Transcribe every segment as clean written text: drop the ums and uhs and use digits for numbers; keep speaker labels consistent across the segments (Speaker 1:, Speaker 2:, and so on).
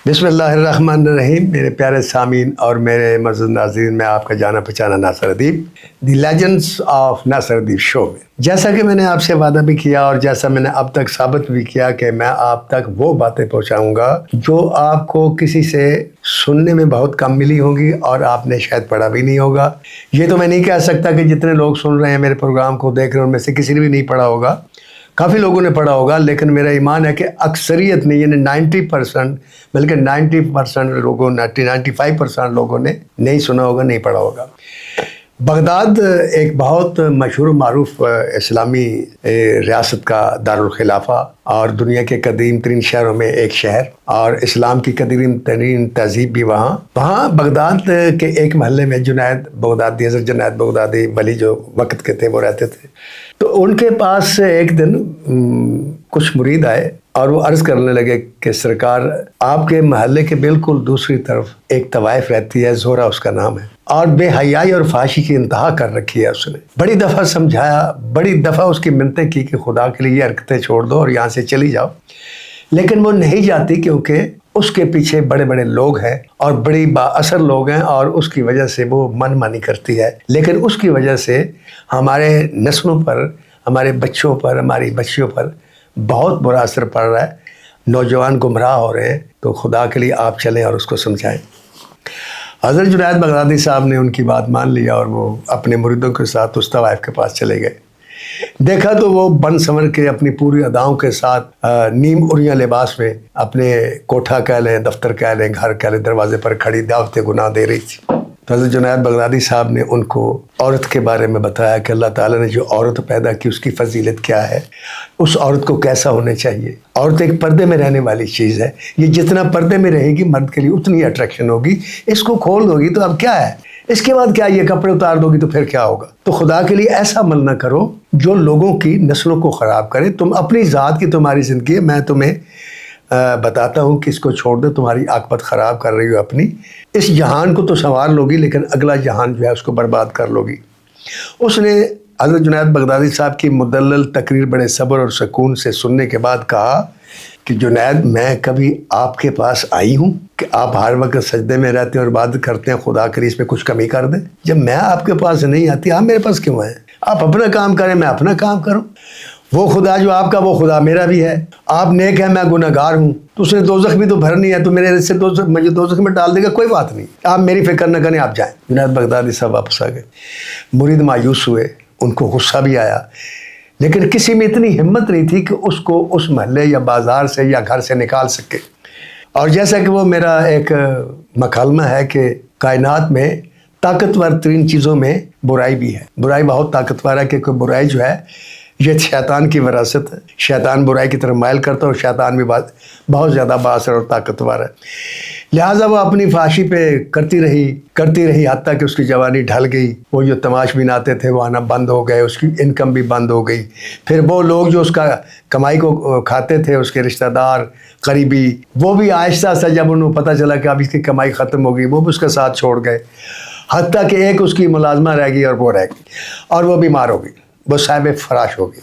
Speaker 1: بسم اللہ الرحمن الرحیم. میرے پیارے سامعین اور میرے معزز ناظرین، میں آپ کا جانا پہچانا ناصر ادیب، دی لیجنڈز آف ناصر ادیب شو میں. جیسا کہ میں نے آپ سے وعدہ بھی کیا اور جیسا میں نے اب تک ثابت بھی کیا کہ میں آپ تک وہ باتیں پہنچاؤں گا جو آپ کو کسی سے سننے میں بہت کم ملی ہوں گی اور آپ نے شاید پڑھا بھی نہیں ہوگا. یہ تو میں نہیں کہہ سکتا کہ جتنے لوگ سن رہے ہیں میرے پروگرام کو دیکھ رہے ہیں ان میں سے کسی نے بھی نہیں پڑھا ہوگا. کافی لوگوں نے پڑھا ہوگا، لیکن میرا ایمان ہے کہ اکثریت نے، یعنی 90%، بلکہ 90% لوگوں، 95% لوگوں نے نہیں سنا ہوگا، نہیں پڑھا ہوگا. بغداد ایک بہت مشہور و معروف اسلامی ریاست کا دارالخلافہ اور دنیا کے قدیم ترین شہروں میں ایک شہر، اور اسلام کی قدیم ترین تہذیب بھی وہاں بغداد کے ایک محلے میں جنید بغدادی، حضرت جنید بغدادی ولی جو وقت کے تھے وہ رہتے تھے. تو ان کے پاس ایک دن کچھ مرید آئے اور وہ عرض کرنے لگے کہ سرکار، آپ کے محلے کے بالکل دوسری طرف ایک طوائف رہتی ہے، زہرہ اس کا نام ہے، اور بے حیائی اور فحاشی کی انتہا کر رکھی ہے. اس نے بڑی دفعہ سمجھایا، بڑی دفعہ اس کی منتیں کی کہ خدا کے لیے یہ حرکتیں چھوڑ دو اور یہاں سے چلی جاؤ، لیکن وہ نہیں جاتی کیونکہ اس کے پیچھے بڑے بڑے لوگ ہیں اور بڑی با اثر لوگ ہیں، اور اس کی وجہ سے وہ من مانی کرتی ہے. لیکن اس کی وجہ سے ہمارے نسلوں پر، ہمارے بچوں پر، ہماری بچیوں پر بہت برا اثر پڑ رہا ہے. نوجوان گمراہ ہو رہے ہیں، تو خدا کے لیے آپ چلیں اور اس کو سمجھائیں. حضرت جنید بغدادی صاحب نے ان کی بات مان لیا اور وہ اپنے مریدوں کے ساتھ اس طوائف کے پاس چلے گئے. دیکھا تو وہ بن سنور کے اپنی پوری اداؤں کے ساتھ نیم اریاں لباس میں اپنے کوٹھا کہہ لیں، دفتر کہہ لیں، گھر کہہ لیں، دروازے پر کھڑی دعوت گناہ دے رہی تھی. تو حضرت جنید بغدادی صاحب نے ان کو عورت کے بارے میں بتایا کہ اللہ تعالیٰ نے جو عورت پیدا کی اس کی فضیلت کیا ہے، اس عورت کو کیسا ہونا چاہیے. عورت ایک پردے میں رہنے والی چیز ہے، یہ جتنا پردے میں رہے گی مرد کے لیے اتنی اٹریکشن ہوگی. اس کو کھول دو گی تو اب کیا ہے، اس کے بعد کیا، یہ کپڑے اتار دو گی تو پھر کیا ہوگا. تو خدا کے لیے ایسا عمل نہ کرو جو لوگوں کی نسلوں کو خراب کرے. تم اپنی ذات کی، تمہاری زندگی ہے، میں تمہیں بتاتا ہوں کہ اس کو چھوڑ دو، تمہاری عاقبت خراب کر رہی ہو اپنی. اس جہان کو تو سنوار لوگی لیکن اگلا جہان جو ہے اس کو برباد کر لوگی. اس نے حضرت جنید بغدادی صاحب کی مدلل تقریر بڑے صبر اور سکون سے سننے کے بعد کہا کہ جنید، میں کبھی آپ کے پاس آئی ہوں کہ آپ ہر وقت سجدے میں رہتے ہیں اور عبادت کرتے ہیں، خدا کے لیے اس میں کچھ کمی کر دیں. جب میں آپ کے پاس نہیں آتی، آپ میرے پاس کیوں آئیں؟ آپ اپنا کام کریں، میں اپنا کام کروں. وہ خدا جو آپ کا، وہ خدا میرا بھی ہے. آپ نیک ہیں، میں گناہگار ہوں، تو اس نے دوزخ بھی تو بھرنی ہے، تو میرے سے مجھے دوزخ میں ڈال دے گا، کوئی بات نہیں، آپ میری فکر نہ کریں، آپ جائیں. جنید بغدادی صاحب واپس آ گئے. مرید مایوس ہوئے، ان کو غصہ بھی آیا، لیکن کسی میں اتنی ہمت نہیں تھی کہ اس کو اس محلے یا بازار سے یا گھر سے نکال سکے. اور جیسا کہ وہ میرا ایک مکالمہ ہے کہ کائنات میں طاقتور ترین چیزوں میں برائی بھی ہے. برائی بہت طاقتور ہے، کیونکہ برائی جو ہے یہ شیطان کی وراثت ہے. شیطان برائی کی طرف مائل کرتا ہے اور شیطان بھی بہت زیادہ بااثر اور طاقتور ہے. لہٰذا وہ اپنی فحاشی پہ کرتی رہی حتیٰ کہ اس کی جوانی ڈھل گئی. وہ جو تماش بین آتے تھے وہ آنا بند ہو گئے، اس کی انکم بھی بند ہو گئی. پھر وہ لوگ جو اس کا کمائی کو کھاتے تھے، اس کے رشتہ دار قریبی، وہ بھی آہستہ آہستہ جب انہوں پتہ چلا کہ اب اس کی کمائی ختم ہو گئی، وہ بھی اس کا ساتھ چھوڑ گئے. حتیٰ کہ ایک اس کی ملازمہ رہ گئی اور وہ رہ گئی، اور وہ بیمار ہو گئی، وہ صاحب فراش ہو گئی.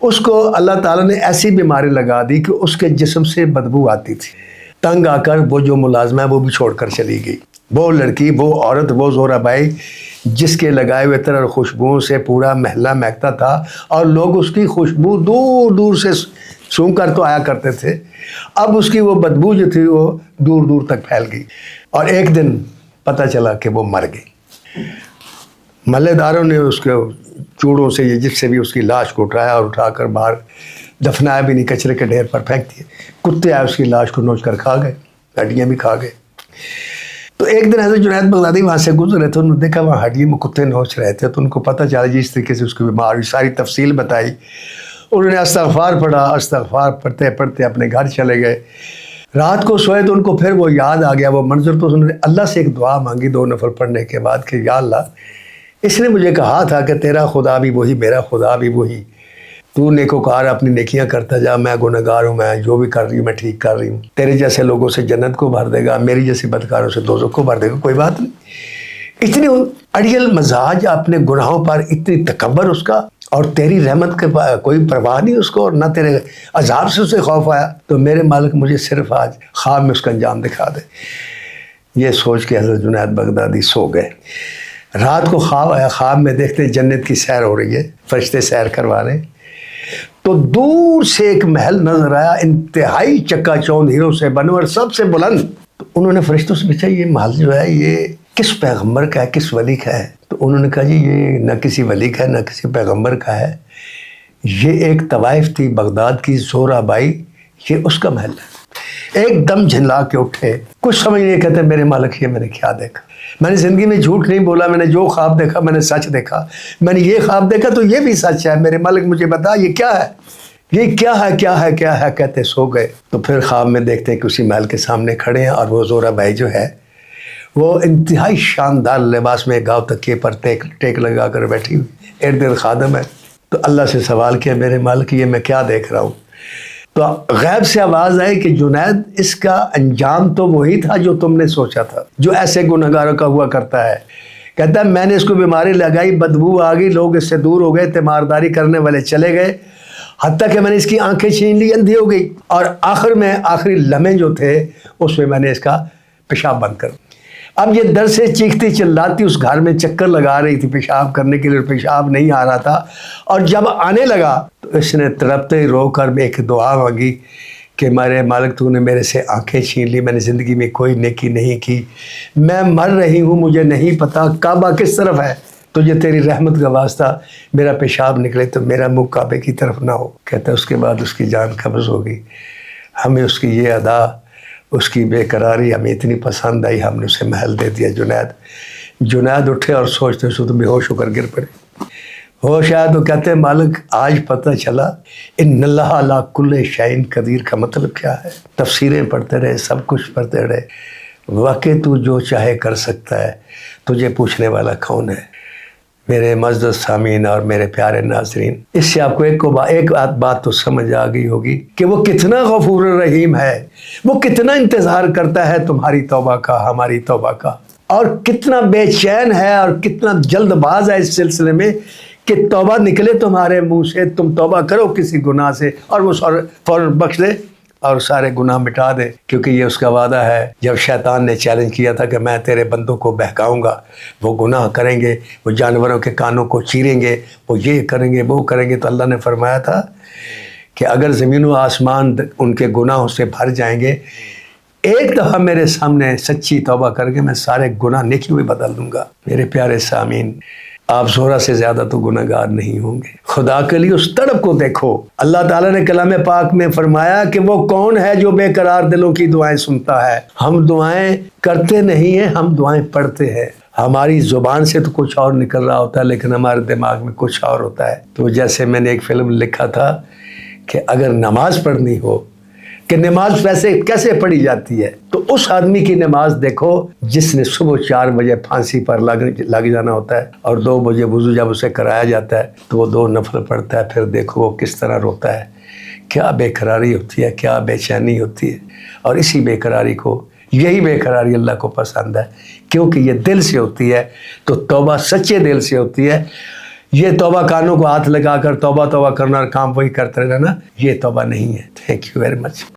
Speaker 1: اس کو اللہ تعالیٰ نے ایسی بیماری لگا دی کہ اس کے جسم سے بدبو آتی تھی. تنگ آ کر وہ جو ملازمہ ہے وہ بھی چھوڑ کر چلی گئی. وہ لڑکی، وہ عورت، وہ زہرہ بائی جس کے لگائے ہوئے عطر اور خوشبوؤں سے پورا محلہ مہکتا تھا اور لوگ اس کی خوشبو دور دور سے سونگھ کر تو آیا کرتے تھے، اب اس کی وہ بدبو جو تھی وہ دور دور تک پھیل گئی. اور ایک دن پتہ چلا کہ وہ مر گئی. محلے داروں نے اس کے چوڑوں سے یا جس سے بھی اس کی لاش کو اٹھایا اور اٹھا کر باہر دفنایا بھی نہیں، کچرے کے ڈھیر پر پھینک دیے. کتے آئے اس کی لاش کو نوچ کر کھا گئے، ہڈیاں بھی کھا گئے. تو ایک دن حضرت جنید بغدادی وہاں سے گزر رہے تھے، انہوں نے دیکھا وہاں ہڈیوں میں کتے نوچ رہے تھے. تو ان کو پتہ چلا جس طریقے سے اس کی بیماری ساری تفصیل بتائی. انہوں نے استغفار پڑھا، استغفار پڑھتے پڑھتے اپنے گھر چلے گئے. رات کو سوئے تو ان کو پھر وہ یاد آ گیا وہ منظر. تو انہوں نے اللہ سے ایک دعا مانگی 2 نفل پڑھنے کے بعد کہ یا اللہ، اس نے مجھے کہا تھا کہ تیرا خدا بھی وہی، میرا خدا بھی وہی، تو نیکوکار اپنی نیکیاں کرتا جا، میں گنہگار ہوں، میں جو بھی کر رہی ہوں میں ٹھیک کر رہی ہوں. تیرے جیسے لوگوں سے جنت کو بھر دے گا، میری جیسے بدکاروں سے دوزخ کو بھر دے گا، کوئی بات نہیں. اتنی اڑیل مزاج اپنے گناہوں پر، اتنی تکبر اس کا. اور تیری رحمت کے کوئی پرواہ نہیں اس کو، اور نہ تیرے عذاب سے اسے خوف آیا، تو میرے مالک مجھے صرف آج خواب میں اس کا انجام دکھا دے۔ یہ سوچ کے حضرت جنید بغدادی سو گئے۔ رات کو خواب آیا، خواب میں دیکھتے جنت کی سیر ہو رہی ہے، فرشتے سیر کروا رہے ہیں، تو دور سے ایک محل نظر آیا، انتہائی چکا چوند ہیروں سے بنا اور سب سے بلند۔ تو انہوں نے فرشتوں سے پوچھا یہ محل جو ہے یہ کس پیغمبر کا ہے، کس ولی کا ہے؟ تو انہوں نے کہا جی یہ نہ کسی ولی کا ہے نہ کسی پیغمبر کا ہے، یہ ایک طوائف تھی بغداد کی، زہرہ بائی، یہ اس کا محل ہے۔ ایک دم جھنلا کے اٹھے، کچھ سمجھ نہیں، کہتے میرے مالک یہ میں نے کیا دیکھا، میں نے زندگی میں جھوٹ نہیں بولا، میں نے جو خواب دیکھا میں نے سچ دیکھا، میں نے یہ خواب دیکھا تو یہ بھی سچ ہے، میرے مالک مجھے بتا یہ کیا ہے، یہ کیا ہے کیا ہے کیا ہے؟ کہتے سو گئے۔ تو پھر خواب میں دیکھتے کہ اسی محل کے سامنے کھڑے ہیں، اور وہ زہرہ بائی جو ہے وہ انتہائی شاندار لباس میں گاؤں تکیے پر ٹیک لگا کر بیٹھی ہوئی، ارد گرد خادم ہے۔ تو اللہ سے سوال کیا میرے مالک یہ میں کیا دیکھ رہا ہوں؟ تو غیب سے آواز آئی کہ جنید اس کا انجام تو وہی تھا جو تم نے سوچا تھا، جو ایسے گنہگاروں کا ہوا کرتا ہے۔ کہتا ہے میں نے اس کو بیماری لگائی، بدبو آ گئی، لوگ اس سے دور ہو گئے، تیمارداری کرنے والے چلے گئے، حتیٰ کہ میں نے اس کی آنکھیں چھین لی، اندھی ہو گئی، اور آخر میں آخری لمحے جو تھے اس میں نے اس کا پیشاب بند کر۔ اب یہ در سے چیختی چلاتی اس گھر میں چکر لگا رہی تھی پیشاب کرنے کے لیے، پیشاب نہیں آ رہا تھا، اور جب آنے لگا تو اس نے تڑپتے رو کر ایک دعا مانگی کہ میرے مالک تو نے میرے سے آنکھیں چھین لی، میں نے زندگی میں کوئی نیکی نہیں کی، میں مر رہی ہوں، مجھے نہیں پتا کعبہ کس طرف ہے، تجھے تیری رحمت کا واسطہ میرا پیشاب نکلے تو میرا منہ کعبے کی طرف نہ ہو۔ کہتا ہے اس کے بعد اس کی جان قبض ہو گئی۔ ہمیں اس کی یہ ادا، اس کی بے قراری ہمیں اتنی پسند آئی، ہم نے اسے محل دے دیا۔ جنید اٹھے اور سوچتے سوچتے بے ہوش ہو کر گر پڑے۔ ہوش آیا تو کہتے ہیں مالک آج پتہ چلا ان اللہ علی کل شیء قدیر کا مطلب کیا ہے۔ تفسیریں پڑھتے رہے، سب کچھ پڑھتے رہے، واقعی تو جو چاہے کر سکتا ہے، تجھے پوچھنے والا کون ہے؟ میرے معزز سامعین اور میرے پیارے ناظرین، اس سے آپ کو ایک بات تو سمجھ آ گئی ہوگی کہ وہ کتنا غفور الرحیم ہے، وہ کتنا انتظار کرتا ہے تمہاری توبہ کا، ہماری توبہ کا، اور کتنا بے چین ہے اور کتنا جلد باز ہے اس سلسلے میں کہ توبہ نکلے تمہارے منہ سے، تم توبہ کرو کسی گناہ سے اور وہ فوراً بخش دے اور سارے گناہ مٹا دے، کیونکہ یہ اس کا وعدہ ہے۔ جب شیطان نے چیلنج کیا تھا کہ میں تیرے بندوں کو بہکاؤں گا، وہ گناہ کریں گے، وہ جانوروں کے کانوں کو چیریں گے، وہ یہ کریں گے وہ کریں گے، تو اللہ نے فرمایا تھا کہ اگر زمین و آسمان ان کے گناہوں سے بھر جائیں گے، ایک دفعہ میرے سامنے سچی توبہ کر کے میں سارے گناہ نیکی میں بدل دوں گا۔ میرے پیارے سامعین، آپ زہرہ سے زیادہ تو گناہ گار نہیں ہوں گے۔ خدا کے لیے اس تڑپ کو دیکھو۔ اللہ تعالیٰ نے کلام پاک میں فرمایا کہ وہ کون ہے جو بے قرار دلوں کی دعائیں سنتا ہے۔ ہم دعائیں کرتے نہیں ہیں، ہم دعائیں پڑھتے ہیں۔ ہماری زبان سے تو کچھ اور نکل رہا ہوتا ہے لیکن ہمارے دماغ میں کچھ اور ہوتا ہے۔ تو جیسے میں نے ایک فلم لکھا تھا کہ اگر نماز پڑھنی ہو کہ نماز کیسے پڑھی جاتی ہے، تو اس آدمی کی نماز دیکھو جس نے صبح 4 بجے پھانسی پر لگ جانا ہوتا ہے اور 2 بجے وضو جب اسے کرایا جاتا ہے تو وہ 2 نفل پڑھتا ہے، پھر دیکھو وہ کس طرح روتا ہے، کیا بے قراری ہوتی ہے، کیا بے چینی ہوتی ہے۔ اور اسی بے قراری کو، یہی بے قراری اللہ کو پسند ہے، کیونکہ یہ دل سے ہوتی ہے۔ تو توبہ سچے دل سے ہوتی ہے۔ یہ توبہ کانوں کو ہاتھ لگا کر توبہ کرنا اور کام وہی کرتے رہنا، یہ توبہ نہیں ہے۔ Thank you very much.